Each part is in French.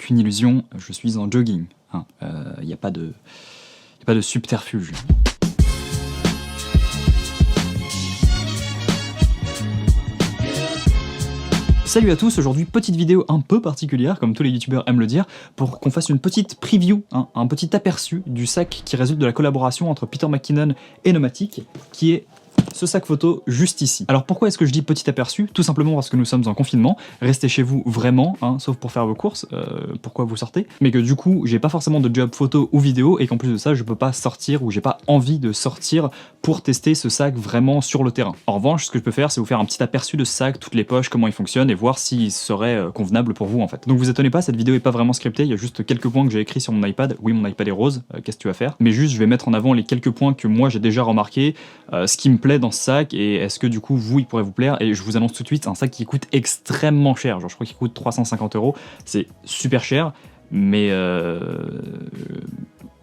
qu'une illusion, je suis en jogging. Il n'y a pas de subterfuge. Salut à tous, aujourd'hui petite vidéo un peu particulière, comme tous les youtubeurs aiment le dire, pour qu'on fasse une petite preview, un petit aperçu du sac qui résulte de la collaboration entre Peter McKinnon et Nomatic, qui est ce sac photo juste ici. Alors pourquoi est-ce que je dis petit aperçu? Tout simplement parce que nous sommes en confinement, restez chez vous vraiment, sauf pour faire vos courses, pourquoi vous sortez, mais que du coup j'ai pas forcément de job photo ou vidéo et qu'en plus de ça je peux pas sortir ou j'ai pas envie de sortir pour tester ce sac vraiment sur le terrain. En revanche, ce que je peux faire c'est vous faire un petit aperçu de ce sac, toutes les poches, comment il fonctionne et voir s'il serait convenable pour vous en fait. Donc vous étonnez pas, cette vidéo est pas vraiment scriptée, il y a juste quelques points que j'ai écrits sur mon iPad. Oui, mon iPad est rose, qu'est-ce que tu vas faire? Mais juste je vais mettre en avant les quelques points que moi j'ai déjà remarqué, ce qui me plaît dans ce sac et est-ce que du coup vous il pourrait vous plaire. Et je vous annonce tout de suite, c'est un sac qui coûte extrêmement cher, genre je crois qu'il coûte 350 €, c'est super cher, mais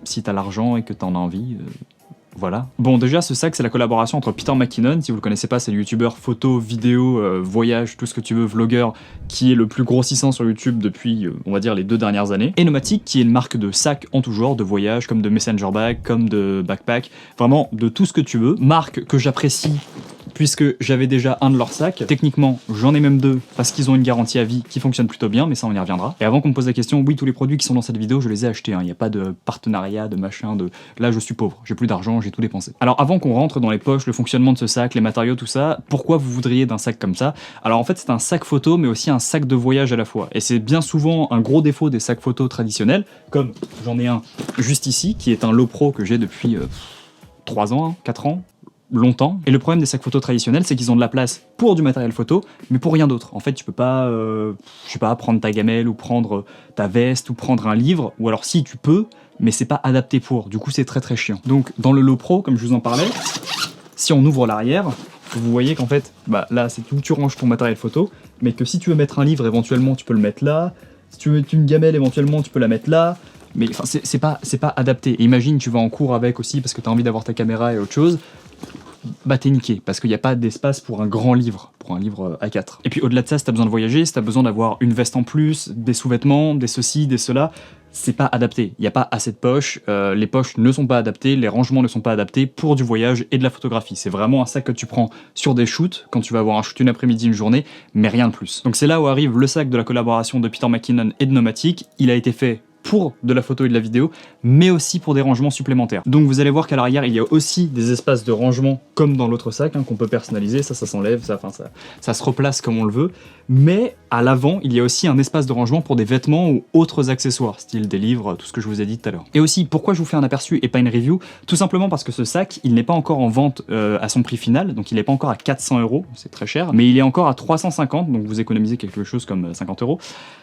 si t'as l'argent et que t'en as envie, voilà. Bon, déjà ce sac c'est la collaboration entre Peter McKinnon, si vous le connaissez pas c'est le youtubeur photo, vidéo, voyage, tout ce que tu veux, vlogueur, qui est le plus grossissant sur YouTube depuis on va dire les 2 dernières années, et Nomatic qui est une marque de sacs en tout genre, de voyage, comme de messenger bag, comme de backpack, vraiment de tout ce que tu veux, marque que j'apprécie puisque j'avais déjà un de leurs sacs. Techniquement, j'en ai même 2 parce qu'ils ont une garantie à vie qui fonctionne plutôt bien, mais ça on y reviendra. Et avant qu'on me pose la question, oui, tous les produits qui sont dans cette vidéo, je les ai achetés, il n'y a pas de partenariat, de machin, de... Là, je suis pauvre, j'ai plus d'argent, j'ai tout dépensé. Alors avant qu'on rentre dans les poches, le fonctionnement de ce sac, les matériaux, tout ça, pourquoi vous voudriez d'un sac comme ça? Alors en fait, c'est un sac photo, mais aussi un sac de voyage à la fois. Et c'est bien souvent un gros défaut des sacs photo traditionnels, comme j'en ai un juste ici, qui est un Lowepro que j'ai depuis 3 ans, 4 ans, longtemps. Et le problème des sacs photo traditionnels, c'est qu'ils ont de la place pour du matériel photo, mais pour rien d'autre. En fait, tu peux pas, je sais pas, prendre ta gamelle ou prendre ta veste ou prendre un livre, ou alors si tu peux, mais c'est pas adapté pour. Du coup, c'est très très chiant. Donc, dans le Lowepro, comme je vous en parlais, si on ouvre l'arrière, vous voyez qu'en fait, bah là, c'est où tu ranges ton matériel photo, mais que si tu veux mettre un livre, éventuellement, tu peux le mettre là. Si tu veux mettre une gamelle, éventuellement, tu peux la mettre là. Mais enfin, c'est pas adapté. Et imagine, tu vas en cours avec aussi parce que tu as envie d'avoir ta caméra et autre chose. Bah t'es niqué, parce qu'il n'y a pas d'espace pour un grand livre, pour un livre A4. Et puis au-delà de ça, si t'as besoin de voyager, si t'as besoin d'avoir une veste en plus, des sous-vêtements, des ceci, des cela, c'est pas adapté. Il n'y a pas assez de poches, les poches ne sont pas adaptées, les rangements ne sont pas adaptés pour du voyage et de la photographie. C'est vraiment un sac que tu prends sur des shoots, quand tu vas avoir un shoot une après-midi, une journée, mais rien de plus. Donc c'est là où arrive le sac de la collaboration de Peter McKinnon et de Nomatic. Il a été fait pour de la photo et de la vidéo, mais aussi pour des rangements supplémentaires. Donc vous allez voir qu'à l'arrière, il y a aussi des espaces de rangement, comme dans l'autre sac, qu'on peut personnaliser, ça s'enlève, ça se replace comme on le veut, mais à l'avant, il y a aussi un espace de rangement pour des vêtements ou autres accessoires, style des livres, tout ce que je vous ai dit tout à l'heure. Et aussi, pourquoi je vous fais un aperçu et pas une review? Tout simplement parce que ce sac, il n'est pas encore en vente à son prix final, donc il n'est pas encore à 400 €, c'est très cher, mais il est encore à 350, donc vous économisez quelque chose comme 50 €.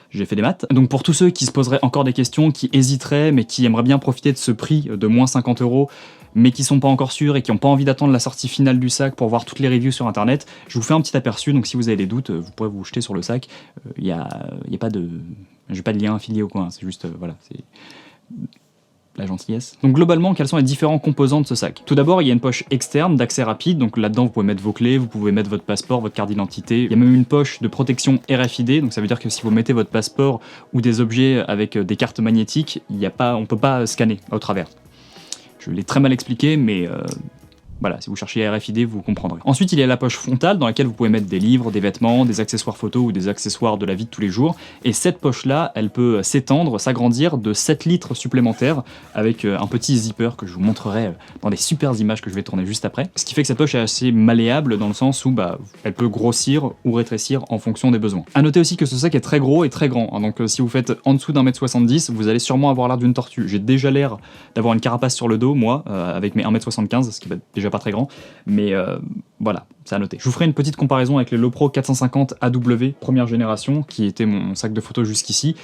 J'ai fait des maths. Donc pour tous ceux qui se poseraient encore des questions, qui hésiteraient, mais qui aimeraient bien profiter de ce prix de moins 50 €, mais qui sont pas encore sûrs et qui n'ont pas envie d'attendre la sortie finale du sac pour voir toutes les reviews sur internet, je vous fais un petit aperçu, donc si vous avez des doutes, vous pourrez vous jeter sur le sac. Il y a pas de... J'ai pas de lien affilié ou quoi, c'est juste, voilà, c'est... la gentillesse. Donc globalement, quels sont les différents composants de ce sac? Tout d'abord, il y a une poche externe d'accès rapide, donc là-dedans vous pouvez mettre vos clés, vous pouvez mettre votre passeport, votre carte d'identité. Il y a même une poche de protection RFID, donc ça veut dire que si vous mettez votre passeport ou des objets avec des cartes magnétiques, on peut pas scanner au travers. Je l'ai très mal expliqué, mais... voilà, si vous cherchez RFID, vous comprendrez. Ensuite, il y a la poche frontale dans laquelle vous pouvez mettre des livres, des vêtements, des accessoires photos ou des accessoires de la vie de tous les jours. Et cette poche-là, elle peut s'étendre, s'agrandir de 7 litres supplémentaires avec un petit zipper que je vous montrerai dans des super images que je vais tourner juste après. Ce qui fait que cette poche est assez malléable dans le sens où elle peut grossir ou rétrécir en fonction des besoins. A noter aussi que ce sac est très gros et très grand, hein, donc si vous faites en dessous d'1,70 m, vous allez sûrement avoir l'air d'une tortue. J'ai déjà l'air d'avoir une carapace sur le dos, moi, avec mes 1,75 m, ce qui va déjà pas très grand, mais voilà, c'est à noter. Je vous ferai une petite comparaison avec le Lowepro 450 AW première génération, qui était mon sac de photo jusqu'ici,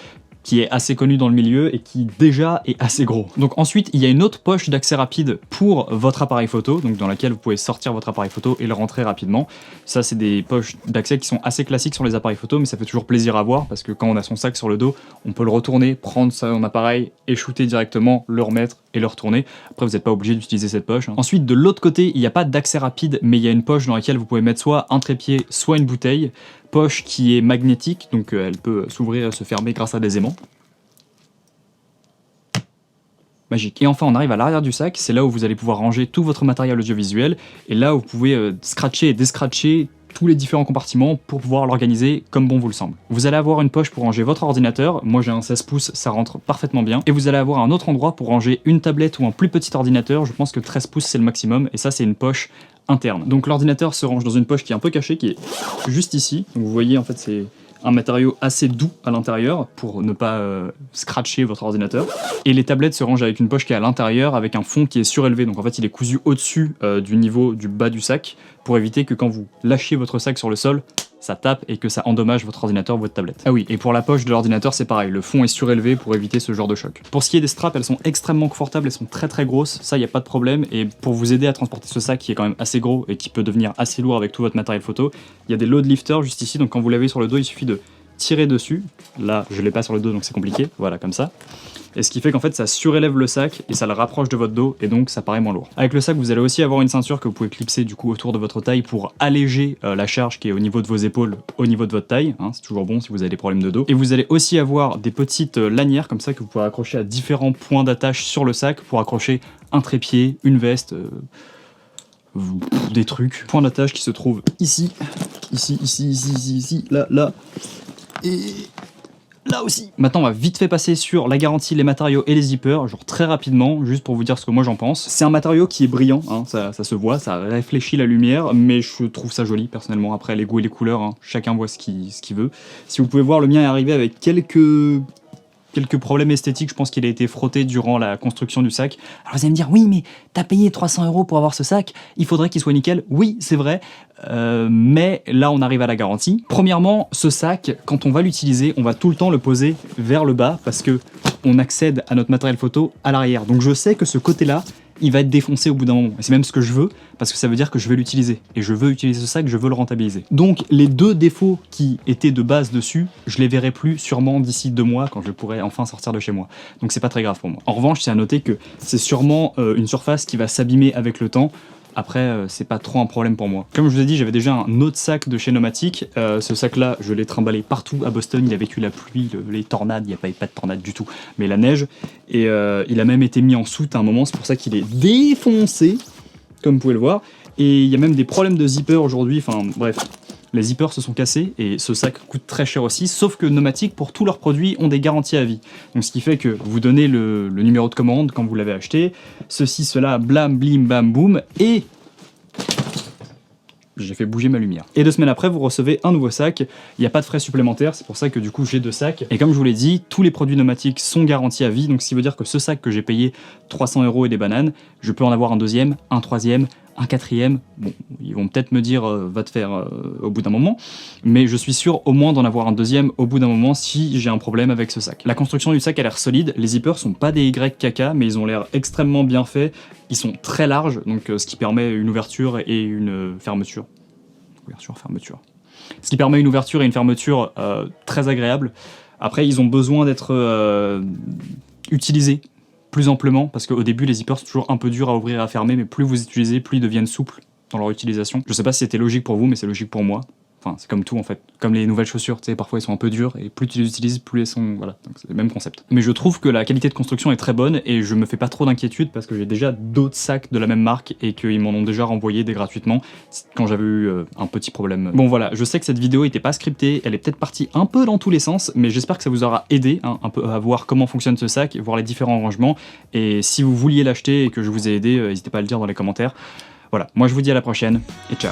qui est assez connu dans le milieu et qui déjà est assez gros. Donc ensuite, il y a une autre poche d'accès rapide pour votre appareil photo, donc dans laquelle vous pouvez sortir votre appareil photo et le rentrer rapidement. Ça, c'est des poches d'accès qui sont assez classiques sur les appareils photo, mais ça fait toujours plaisir à voir parce que quand on a son sac sur le dos, on peut le retourner, prendre son appareil et shooter directement, le remettre et le retourner. Après, vous n'êtes pas obligé d'utiliser cette poche, hein. Ensuite, de l'autre côté, il n'y a pas d'accès rapide, mais il y a une poche dans laquelle vous pouvez mettre soit un trépied, soit une bouteille. Poche qui est magnétique, donc elle peut s'ouvrir et se fermer grâce à des aimants. magique. Et enfin, on arrive à l'arrière du sac, c'est là où vous allez pouvoir ranger tout votre matériel audiovisuel, et là où vous pouvez scratcher et descratcher tous les différents compartiments pour pouvoir l'organiser comme bon vous le semble. Vous allez avoir une poche pour ranger votre ordinateur, moi j'ai un 16 pouces, ça rentre parfaitement bien, et vous allez avoir un autre endroit pour ranger une tablette ou un plus petit ordinateur, je pense que 13 pouces c'est le maximum, et ça c'est une poche interne. Donc l'ordinateur se range dans une poche qui est un peu cachée, qui est juste ici, donc vous voyez en fait c'est un matériau assez doux à l'intérieur pour ne pas scratcher votre ordinateur. Et les tablettes se rangent avec une poche qui est à l'intérieur avec un fond qui est surélevé. Donc en fait il est cousu au-dessus du niveau du bas du sac pour éviter que quand vous lâchez votre sac sur le sol, ça tape et que ça endommage votre ordinateur ou votre tablette. Ah oui, et pour la poche de l'ordinateur c'est pareil, le fond est surélevé pour éviter ce genre de choc. Pour ce qui est des straps, elles sont extrêmement confortables, elles sont très grosses, ça y a pas de problème, et pour vous aider à transporter ce sac qui est quand même assez gros et qui peut devenir assez lourd avec tout votre matériel photo, il y a des load lifters juste ici, donc quand vous l'avez sur le dos, il suffit de tirer dessus. Là, je l'ai pas sur le dos donc c'est compliqué, voilà comme ça. Et ce qui fait qu'en fait ça surélève le sac et ça le rapproche de votre dos et donc ça paraît moins lourd. Avec le sac vous allez aussi avoir une ceinture que vous pouvez clipser du coup autour de votre taille pour alléger la charge qui est au niveau de vos épaules, au niveau de votre taille, hein, c'est toujours bon si vous avez des problèmes de dos. Et vous allez aussi avoir des petites lanières comme ça que vous pouvez accrocher à différents points d'attache sur le sac pour accrocher un trépied, une veste, des trucs. Point d'attache qui se trouve ici, ici, là, et là aussi. Maintenant on va vite fait passer sur la garantie, les matériaux et les zippers, genre très rapidement, juste pour vous dire ce que moi j'en pense. C'est un matériau qui est brillant, hein, ça se voit, ça réfléchit la lumière, mais je trouve ça joli personnellement. Après les goûts et les couleurs, hein, chacun voit ce qu'il veut. Si vous pouvez voir, le mien est arrivé avec quelques problèmes esthétiques, je pense qu'il a été frotté durant la construction du sac. Alors vous allez me dire, oui mais t'as payé 300 € pour avoir ce sac, il faudrait qu'il soit nickel. Oui c'est vrai, mais là on arrive à la garantie. Premièrement, ce sac, quand on va l'utiliser, on va tout le temps le poser vers le bas parce que on accède à notre matériel photo à l'arrière. Donc je sais que ce côté-là, il va être défoncé au bout d'un moment. Et c'est même ce que je veux, parce que ça veut dire que je vais l'utiliser. Et je veux utiliser ce sac, je veux le rentabiliser. Donc les deux défauts qui étaient de base dessus, je les verrai plus sûrement d'ici 2 mois, quand je pourrai enfin sortir de chez moi. Donc c'est pas très grave pour moi. En revanche, c'est à noter que c'est sûrement une surface qui va s'abîmer avec le temps. Après, c'est pas trop un problème pour moi. Comme je vous ai dit, j'avais déjà un autre sac de chez Nomatic. Ce sac-là, je l'ai trimballé partout à Boston. Il a vécu la pluie, les tornades. Il n'y a pas de tornade du tout, mais la neige. Et il a même été mis en soute à un moment. C'est pour ça qu'il est défoncé, comme vous pouvez le voir. Et il y a même des problèmes de zipper aujourd'hui. Enfin, bref. Les zippers se sont cassés et ce sac coûte très cher aussi, sauf que Nomatic, pour tous leurs produits, ont des garanties à vie. Donc ce qui fait que vous donnez le numéro de commande quand vous l'avez acheté, ceci, cela, blam, blim, bam, boum, et j'ai fait bouger ma lumière. Et 2 semaines après, vous recevez un nouveau sac, il n'y a pas de frais supplémentaires, c'est pour ça que du coup j'ai 2 sacs. Et comme je vous l'ai dit, tous les produits Nomatic sont garantis à vie, donc ce qui veut dire que ce sac que j'ai payé 300 € et des bananes, je peux en avoir un deuxième, un troisième, un quatrième. Bon, ils vont peut-être me dire va te faire au bout d'un moment, mais je suis sûr au moins d'en avoir un deuxième au bout d'un moment si j'ai un problème avec ce sac. La construction du sac a l'air solide, les zippers sont pas des YKK, mais ils ont l'air extrêmement bien faits, ils sont très larges, donc ce qui permet une ouverture et une fermeture. Ouverture-fermeture. Ce qui permet une ouverture et une fermeture très agréable. Après, ils ont besoin d'être utilisés plus amplement, parce qu'au début les zippers sont toujours un peu durs à ouvrir et à fermer, mais plus vous utilisez, plus ils deviennent souples dans leur utilisation. Je sais pas si c'était logique pour vous, mais c'est logique pour moi. Enfin, c'est comme tout en fait, comme les nouvelles chaussures, tu sais, parfois elles sont un peu dures, et plus tu les utilises, plus elles sont... Voilà, donc c'est le même concept. Mais je trouve que la qualité de construction est très bonne, et je me fais pas trop d'inquiétude, parce que j'ai déjà d'autres sacs de la même marque, et qu'ils m'en ont déjà renvoyé des gratuitement, quand j'avais eu un petit problème. Bon voilà, je sais que cette vidéo était pas scriptée, elle est peut-être partie un peu dans tous les sens, mais j'espère que ça vous aura aidé, hein, un peu à voir comment fonctionne ce sac, voir les différents rangements, et si vous vouliez l'acheter et que je vous ai aidé, n'hésitez pas à le dire dans les commentaires. Voilà, moi je vous dis à la prochaine, et ciao.